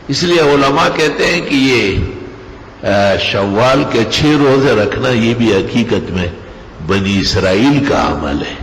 اس لیے علماء کہتے ہیں کہ یہ شوال کے 6 روزے رکھنا یہ بھی حقیقت میں بنی اسرائیل کا عمل ہے۔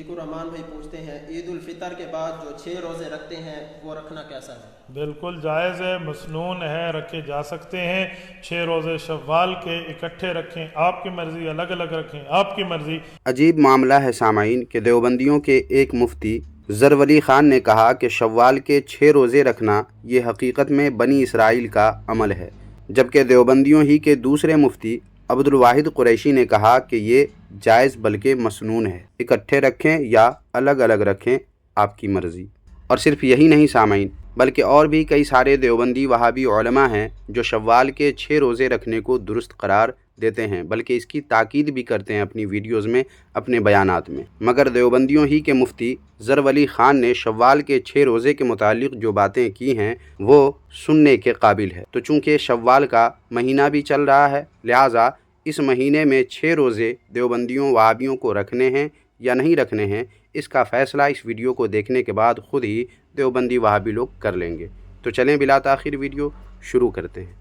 رحمان بھائی پوچھتے ہیں عید الفطر کے بعد جو 6 روزے رکھتے ہیں وہ رکھنا کیسا ہے؟ بالکل جائز ہے، مسنون ہے، رکھے جا سکتے ہیں۔ 6 روزے شوال کے اکٹھے رکھیں، آپ کی مرضی، الگ الگ رکھیں، آپ کی مرضی۔ عجیب معاملہ ہے سامعین کہ دیوبندیوں کے ایک مفتی ظر ولی خان نے کہا کہ شوال کے 6 روزے رکھنا یہ حقیقت میں بنی اسرائیل کا عمل ہے، جبکہ دیوبندیوں ہی کے دوسرے مفتی عبد الواحد قریشی نے کہا کہ یہ جائز بلکہ مسنون ہے، اکٹھے رکھیں یا الگ الگ رکھیں، آپ کی مرضی۔ اور صرف یہی نہیں سامعین، بلکہ اور بھی کئی سارے دیوبندی وہابی علماء ہیں جو شوال کے 6 روزے رکھنے کو درست قرار دیتے ہیں، بلکہ اس کی تاکید بھی کرتے ہیں اپنی ویڈیوز میں، اپنے بیانات میں۔ مگر دیوبندیوں ہی کے مفتی ظر ولی خان نے شوال کے 6 روزے کے متعلق جو باتیں کی ہیں وہ سننے کے قابل ہے۔ تو چونکہ شوال کا مہینہ بھی چل رہا ہے، لہٰذا اس مہینے میں 6 روزے دیوبندیوں وہابیوں کو رکھنے ہیں یا نہیں رکھنے ہیں، اس کا فیصلہ اس ویڈیو کو دیکھنے کے بعد خود ہی دیوبندی وہابی لوگ کر لیں گے۔ تو چلیں بلا تاخیر ویڈیو شروع کرتے ہیں۔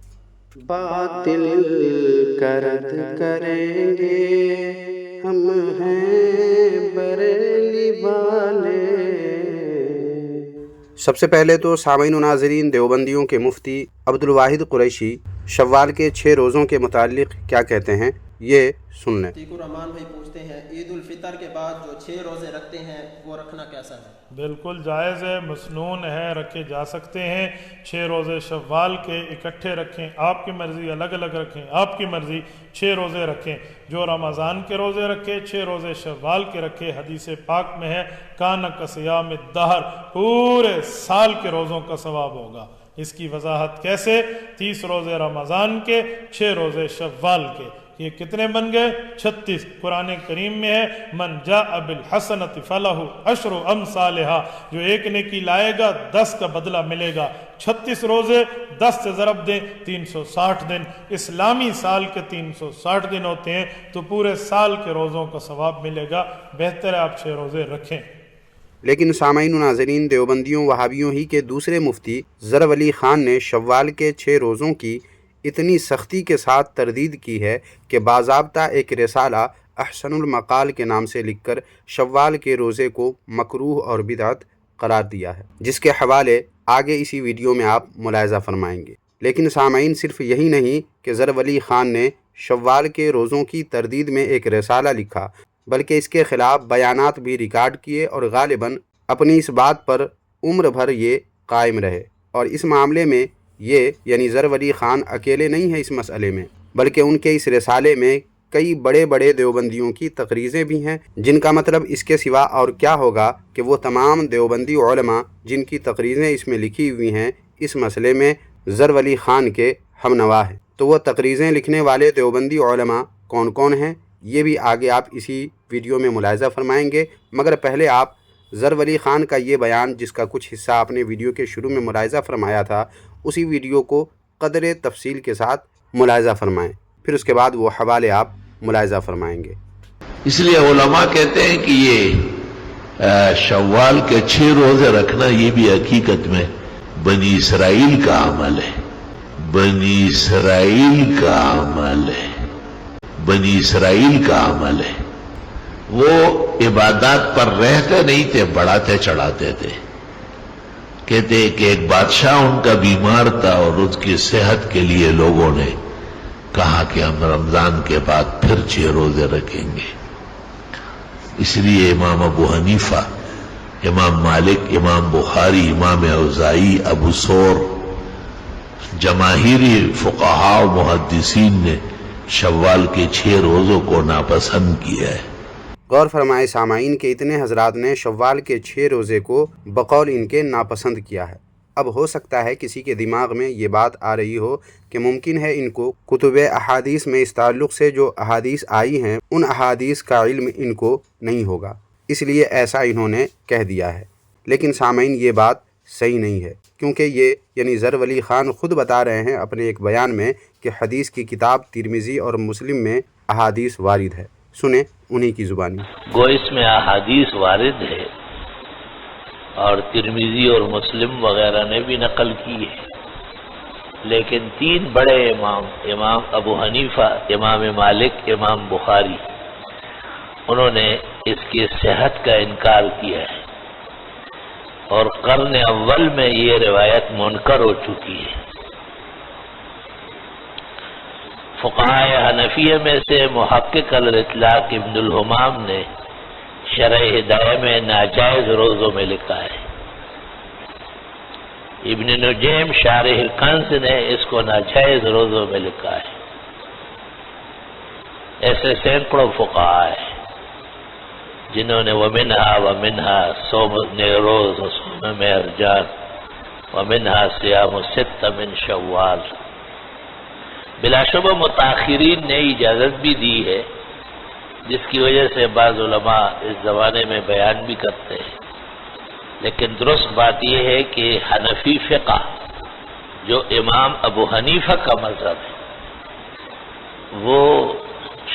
باطل کرد کریں گے ہم ہیں بریلی والے۔ سب سے پہلے تو سامعین و ناظرین، دیوبندیوں کے مفتی عبد الواحد قریشی شوال کے 6 روزوں کے متعلق کیا کہتے ہیں یہ سن لیں۔ رحمان بھائی پوچھتے ہیں عید الفطر کے بعد جو 6 روزے رکھتے ہیں وہ رکھنا کیسا ہے؟ بالکل جائز ہے، مسنون ہے، رکھے جا سکتے ہیں۔ 6 روزے شوال کے اکٹھے رکھیں، آپ کی مرضی، الگ الگ رکھیں، آپ کی مرضی۔ 6 روزے رکھیں، جو رمضان کے روزے رکھے، 6 روزے شوال کے رکھے۔ حدیث پاک میں ہے کان کصیام الدہر، پورے سال کے روزوں کا ثواب ہوگا۔ اس کی وضاحت کیسے؟ 30 روزے رمضان کے، 6 روزے شوال کے، یہ کتنے بن گئے؟ 36۔ قرآن کریم میں ہے من جاء بالحسنۃ فلہ عشر امثالھا، جو ایک نیکی لائے گا 10 کا بدلہ ملے گا۔ 36 روزے 10 سے ضرب دیں، 360 دن، اسلامی سال کے 360 دن ہوتے ہیں، تو پورے سال کے روزوں کا ثواب ملے گا۔ بہتر ہے آپ 6 روزے رکھیں۔ لیکن سامعین و ناظرین، دیوبندیوں وہابیوں ہی کے دوسرے مفتی ظر ولی خان نے شوال کے 6 روزوں کی اتنی سختی کے ساتھ تردید کی ہے کہ باضابطہ ایک رسالہ احسن المقال کے نام سے لکھ کر شوال کے روزے کو مکروہ اور بدعت قرار دیا ہے، جس کے حوالے آگے اسی ویڈیو میں آپ ملاحظہ فرمائیں گے۔ لیکن سامعین، صرف یہی نہیں کہ ظر ولی خان نے شوال کے روزوں کی تردید میں ایک رسالہ لکھا، بلکہ اس کے خلاف بیانات بھی ریکارڈ کیے اور غالباً اپنی اس بات پر عمر بھر یہ قائم رہے۔ اور اس معاملے میں یہ یعنی ظر ولی خان اکیلے نہیں ہیں اس مسئلے میں، بلکہ ان کے اس رسالے میں کئی بڑے بڑے دیوبندیوں کی تقریریں بھی ہیں، جن کا مطلب اس کے سوا اور کیا ہوگا کہ وہ تمام دیوبندی علماء جن کی تقریریں اس میں لکھی ہوئی ہیں اس مسئلے میں ظر ولی خان کے ہم نوا ہیں۔ تو وہ تقریریں لکھنے والے دیوبندی علماء کون کون ہیں یہ بھی آگے آپ اسی ویڈیو میں ملاحظہ فرمائیں گے، مگر پہلے آپ ظر ولی خان کا یہ بیان جس کا کچھ حصہ آپ نے ویڈیو کے شروع میں ملاحظہ فرمایا تھا، اسی ویڈیو کو قدر تفصیل کے ساتھ ملاحظہ فرمائیں، پھر اس کے بعد وہ حوالے آپ ملاحظہ فرمائیں گے۔ اس لیے علماء کہتے ہیں کہ یہ شوال کے 6 روزے رکھنا یہ بھی حقیقت میں بنی اسرائیل کا عمل ہے، بنی اسرائیل کا عمل ہے، بنی اسرائیل کا عمل ہے۔ وہ عبادات پر رہتے نہیں تھے، بڑھاتے چڑھاتے تھے۔ کہتے ہیں کہ ایک بادشاہ ان کا بیمار تھا اور اس کی صحت کے لیے لوگوں نے کہا کہ ہم رمضان کے بعد پھر 6 روزے رکھیں گے۔ اس لیے امام ابو حنیفہ، امام مالک، امام بخاری، امام اوزاعی، ابو ثور، جماہیری فقہاء و محدثین نے شوال کے 6 روزوں کو ناپسند کیا ہے۔ غور فرمائے سامعین کہ اتنے حضرات نے شوال کے 6 روزے کو بقول ان کے ناپسند کیا ہے۔ اب ہو سکتا ہے کسی کے دماغ میں یہ بات آ رہی ہو کہ ممکن ہے ان کو کتب احادیث میں اس تعلق سے جو احادیث آئی ہیں ان احادیث کا علم ان کو نہیں ہوگا، اس لیے ایسا انہوں نے کہہ دیا ہے۔ لیکن سامعین، یہ بات صحیح نہیں ہے، کیونکہ یہ یعنی ظر ولی خان خود بتا رہے ہیں اپنے ایک بیان میں کہ حدیث کی کتاب ترمذی اور مسلم میں احادیث وارد ہے۔ سنیں انہی کی زبانی۔ گو اس میں احادیث وارد ہے اور ترمذی اور مسلم وغیرہ نے بھی نقل کی ہے، لیکن تین بڑے امام، امام ابو حنیفہ، امام مالک، امام بخاری، انہوں نے اس کی صحت کا انکار کیا ہے، اور قرن اول میں یہ روایت منکر ہو چکی ہے۔ فقہائے حنفیہ میں سے محقق الاطلاق ابن الحمام نے شرح ہدایہ میں ناجائز روزوں میں لکھا ہے۔ ابن نجیم شارح کنز نے اس کو ناجائز روزوں میں لکھا ہے۔ ایسے سینکڑوں فقہاء ہیں جنہوں نے ومنہا صوم نیروز و صوم مہرجان ومنہا صیام ست من شوال، بلا شبہ متاخرین نے اجازت بھی دی ہے، جس کی وجہ سے بعض علماء اس زمانے میں بیان بھی کرتے ہیں، لیکن درست بات یہ ہے کہ حنفی فقہ جو امام ابو حنیفہ کا مذہب ہے وہ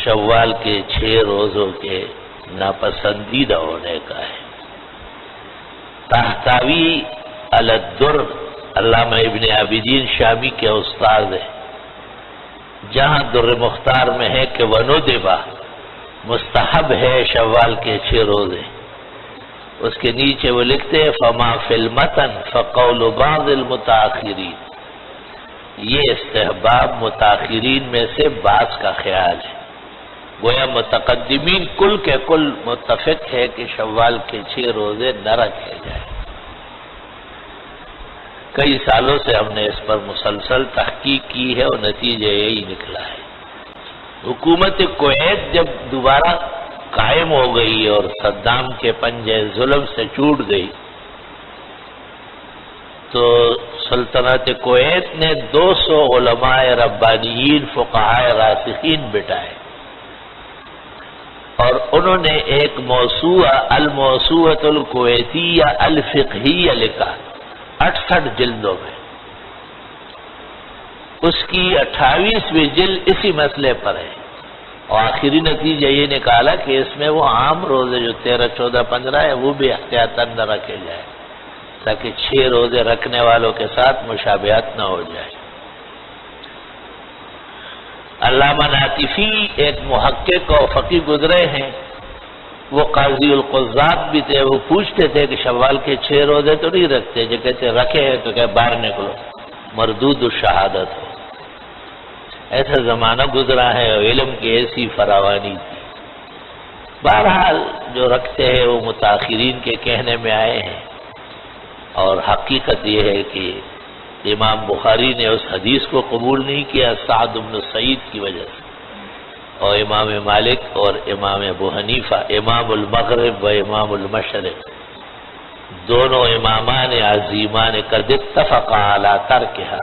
شوال کے 6 روزوں کے ناپسندیدہ ہونے کا ہے۔ تحتاوی علی الدر علامہ ابن عابدین شامی کے استاد ہیں، جہاں در مختار میں ہے کہ وندبہ مستحب ہے شوال کے 6 روزے، اس کے نیچے وہ لکھتے ہیں فما فی المتن فقول بعض المتاخرین، یہ استحباب متاخرین میں سے بعض کا خیال ہے، گویا متقدمین کل کے کل متفق ہے کہ شوال کے 6 روزے نہ رکھے جائیں۔ کئی سالوں سے ہم نے اس پر مسلسل تحقیق کی ہے اور نتیجہ یہی نکلا ہے۔ حکومت کویت جب دوبارہ قائم ہو گئی اور صدام کے پنجے ظلم سے چھوٹ گئی تو سلطنت کویت نے 200 علماء ربانیین فقہاء راسخین بٹھائے، اور انہوں نے ایک موسوعہ الموسوعۃ الکویتیہ الفقہیہ لکھا 68 جلدوں میں۔ اس کی 28ویں جلد اسی مسئلے پر ہے، اور آخری نتیجہ یہ نکالا کہ اس میں وہ عام روزے جو 13، 14، 15 ہے وہ بھی احتیاطاً نہ رکھے جائے، تاکہ 6 روزے رکھنے والوں کے ساتھ مشابہت نہ ہو جائے۔ علامہ ناطفی ایک محقق اور فقیہ گزرے ہیں، وہ قاضی القضات بھی تھے، وہ پوچھتے تھے کہ شوال کے 6 روزے تو نہیں رکھتے، جو کہتے رکھے ہیں تو کہ باہر نکلو، مردود الشہادت ہو۔ ایسا زمانہ گزرا ہے اور علم کی ایسی فراوانی تھی۔ بہرحال جو رکھتے ہیں وہ متاخرین کے کہنے میں آئے ہیں، اور حقیقت یہ ہے کہ امام بخاری نے اس حدیث کو قبول نہیں کیا سعد بن سعید کی وجہ سے، اور امام مالک اور امام ابو حنیفہ امام المغرب و امام المشرق دونوں امامان عظیمان قد اتفقا علی ترکہا،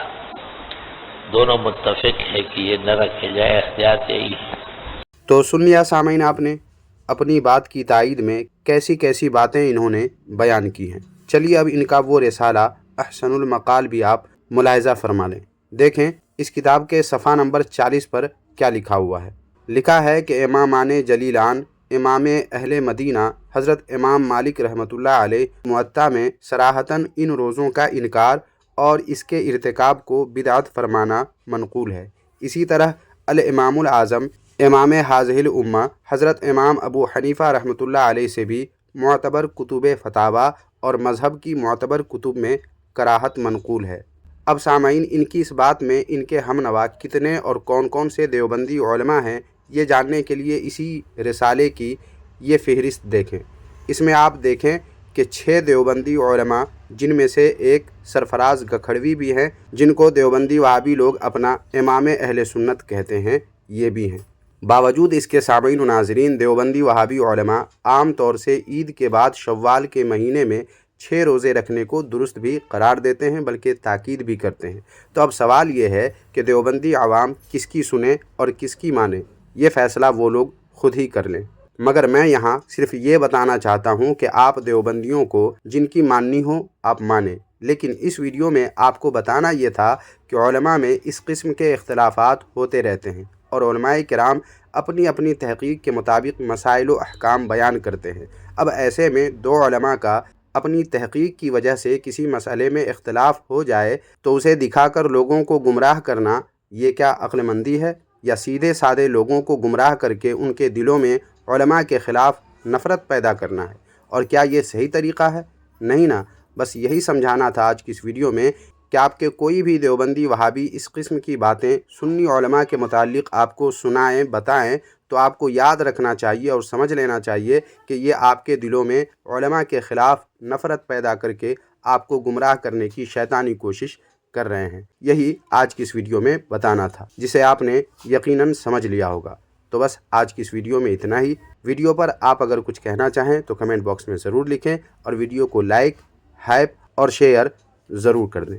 دونوں متفق ہے کہ یہ نہ رکھے جائے، احتیاط یہی ہے۔ تو سن لیا سامعین آپ نے اپنی بات کی تائید میں کیسی کیسی باتیں انہوں نے بیان کی ہیں۔ چلیے اب ان کا وہ رسالہ احسن المقال بھی آپ ملاحظہ فرما لیں۔ دیکھیں اس کتاب کے صفحہ نمبر 40 پر کیا لکھا ہوا ہے۔ لکھا ہے کہ امامان جلیلان امام اہل مدینہ حضرت امام مالک رحمۃ اللہ علیہ موطا میں صراحتاً ان روزوں کا انکار اور اس کے ارتکاب کو بدعت فرمانا منقول ہے۔ اسی طرح الامام الاعظم امام حاضح الامہ حضرت امام ابو حنیفہ رحمۃ اللہ علیہ سے بھی معتبر کتب فتاوی اور مذہب کی معتبر کتب میں کراہت منقول ہے۔ اب سامعین ان کی اس بات میں ان کے ہم نوا کتنے اور کون کون سے دیوبندی علماء ہیں یہ جاننے کے لیے اسی رسالے کی یہ فہرست دیکھیں۔ اس میں آپ دیکھیں کہ 6 دیوبندی علماء جن میں سے ایک سرفراز گکھڑوی بھی ہیں، جن کو دیوبندی وہابی لوگ اپنا امام اہل سنت کہتے ہیں، یہ بھی ہیں۔ باوجود اس کے سامعین و ناظرین دیوبندی وہابی علماء عام طور سے عید کے بعد شوال کے مہینے میں 6 روزے رکھنے کو درست بھی قرار دیتے ہیں، بلکہ تاکید بھی کرتے ہیں۔ تو اب سوال یہ ہے کہ دیوبندی عوام کس کی سنیں اور کس کی مانیں، یہ فیصلہ وہ لوگ خود ہی کر لیں۔ مگر میں یہاں صرف یہ بتانا چاہتا ہوں کہ آپ دیوبندیوں کو جن کی ماننی ہو آپ مانیں، لیکن اس ویڈیو میں آپ کو بتانا یہ تھا کہ علماء میں اس قسم کے اختلافات ہوتے رہتے ہیں، اور علماء کرام اپنی اپنی تحقیق کے مطابق مسائل و احکام بیان کرتے ہیں۔ اب ایسے میں 2 علماء کا اپنی تحقیق کی وجہ سے کسی مسئلے میں اختلاف ہو جائے تو اسے دکھا کر لوگوں کو گمراہ کرنا، یہ کیا عقل مندی ہے؟ یا سیدھے سادے لوگوں کو گمراہ کر کے ان کے دلوں میں علماء کے خلاف نفرت پیدا کرنا ہے؟ اور کیا یہ صحیح طریقہ ہے؟ نہیں نا، بس یہی سمجھانا تھا آج کی اس ویڈیو میں کہ آپ کے کوئی بھی دیوبندی وہابی اس قسم کی باتیں سنی علماء کے متعلق آپ کو سنائیں، بتائیں، تو آپ کو یاد رکھنا چاہیے اور سمجھ لینا چاہیے کہ یہ آپ کے دلوں میں علماء کے خلاف نفرت پیدا کر کے آپ کو گمراہ کرنے کی شیطانی کوشش کر رہے ہیں۔ یہی آج کی اس ویڈیو میں بتانا تھا، جسے آپ نے یقیناً سمجھ لیا ہوگا۔ تو بس آج کی اس ویڈیو میں اتنا ہی۔ ویڈیو پر آپ اگر کچھ کہنا چاہیں تو کمنٹ باکس میں ضرور لکھیں، اور ویڈیو کو لائک، ہائپ اور شیئر ضرور کر دیں۔